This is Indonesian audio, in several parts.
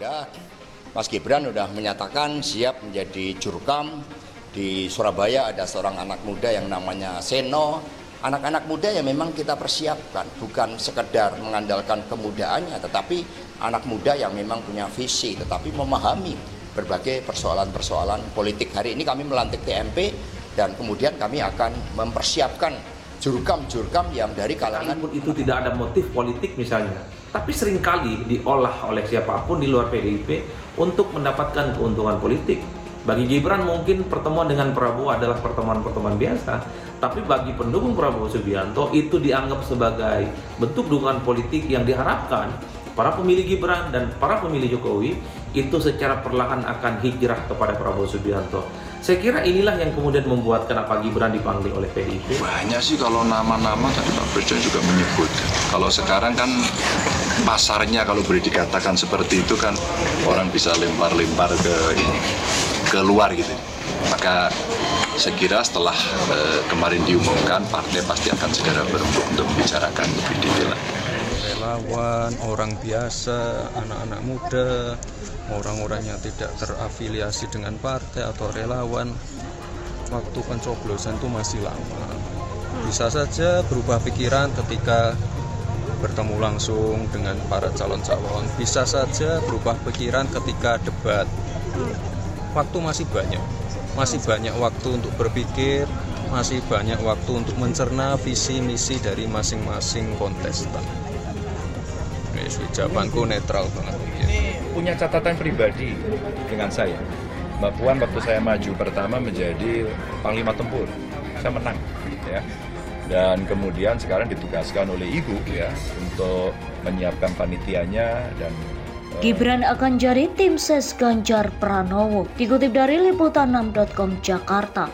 Muda. Mas Gibran sudah menyatakan siap menjadi jurkam. Di Surabaya ada seorang anak muda yang namanya Seno. Anak-anak muda yang memang kita persiapkan, bukan sekedar mengandalkan kemudaannya, tetapi anak muda yang memang punya visi, tetapi memahami berbagai persoalan-persoalan politik. Hari ini kami melantik TMP dan kemudian kami akan mempersiapkan jurkam-jurkam yang dari kalangan. Sekalipun itu tidak ada motif politik misalnya, tapi seringkali diolah oleh siapapun di luar PDIP untuk mendapatkan keuntungan politik. Bagi Gibran mungkin pertemuan dengan Prabowo adalah pertemuan-pertemuan biasa, tapi bagi pendukung Prabowo Subianto itu dianggap sebagai bentuk dukungan politik yang diharapkan para pemilih Gibran dan para pemilih Jokowi itu secara perlahan akan hijrah kepada Prabowo Subianto. Saya kira inilah yang kemudian membuat kenapa Gibran dipanggil oleh PDIP. Banyak sih kalau nama-nama tadi Pak Presiden juga menyebut. Kalau sekarang kan pasarnya kalau boleh dikatakan seperti itu kan orang bisa lempar-lempar ke luar gitu. Maka saya kira setelah kemarin diumumkan partai pasti akan segera berembuk untuk membicarakan lebih detail. Relawan, orang biasa, anak-anak muda, orang-orang yang tidak terafiliasi dengan partai atau relawan, waktu pencoblosan itu masih lama. Bisa saja berubah pikiran ketika bertemu langsung dengan para calon-calon, bisa saja berubah pikiran ketika debat. Waktu masih banyak waktu untuk berpikir, masih banyak waktu untuk mencerna visi misi dari masing-masing kontestan. Jawabanku netral banget. Ini punya catatan pribadi dengan saya. Mbak Puan waktu saya maju pertama menjadi Panglima Tempur, saya menang, ya. Dan kemudian sekarang ditugaskan oleh Ibu ya untuk menyiapkan panitianya dan Gibran akan jadi tim ses Ganjar Pranowo. Dikutip dari liputan6.com Jakarta.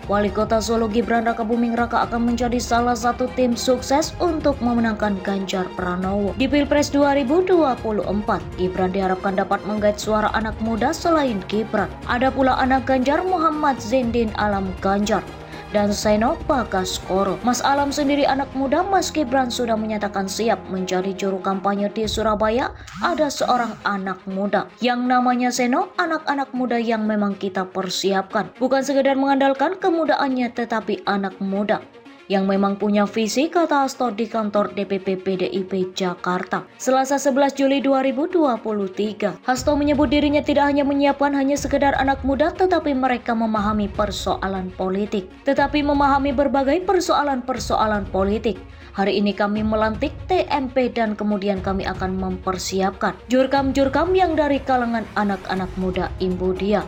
Wali Kota Solo Gibran Rakabuming Raka akan menjadi salah satu tim sukses untuk memenangkan Ganjar Pranowo di Pilpres 2024. Gibran diharapkan dapat menggait suara anak muda selain Gibran. Ada pula anak Ganjar Muhammad Zindin Alam Ganjar dan Seno Bagaskoro. Mas Alam sendiri anak muda Mas Gibran sudah menyatakan siap menjadi juru kampanye di Surabaya. Ada seorang anak muda yang namanya Seno, anak-anak muda yang memang kita persiapkan. Bukan sekedar mengandalkan kemudaannya, tetapi anak muda yang memang punya visi, kata Hasto di kantor DPP PDIP Jakarta. Selasa 11 Juli 2023, Hasto menyebut dirinya tidak hanya menyiapkan hanya sekedar anak muda, tetapi mereka memahami persoalan politik. Tetapi memahami berbagai persoalan-persoalan politik. Hari ini kami melantik TMP dan kemudian kami akan mempersiapkan jurkam-jurkam yang dari kalangan anak-anak muda, imbu dia.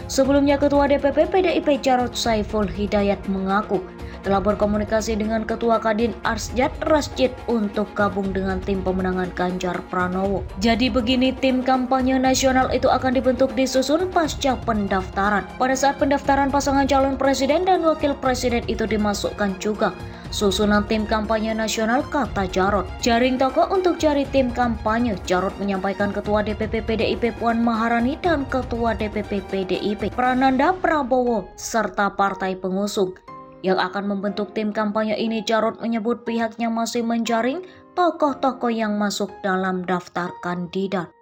Sebelumnya Ketua DPP PDIP Jarod Saiful Hidayat mengaku telah berkomunikasi dengan Ketua Kadin Arsjad Rasjid untuk gabung dengan tim pemenangan Ganjar Pranowo. Jadi begini, tim kampanye nasional itu akan dibentuk disusun pasca pendaftaran. Pada saat pendaftaran pasangan calon presiden dan wakil presiden itu dimasukkan juga susunan tim kampanye nasional, kata Jarod. Jaring tokoh untuk cari tim kampanye, Jarod menyampaikan Ketua DPP PDIP Puan Maharani dan Ketua DPP PDIP Prananda Prabowo serta partai pengusung yang akan membentuk tim kampanye ini. Jarod menyebut pihaknya masih menjaring tokoh-tokoh yang masuk dalam daftar kandidat.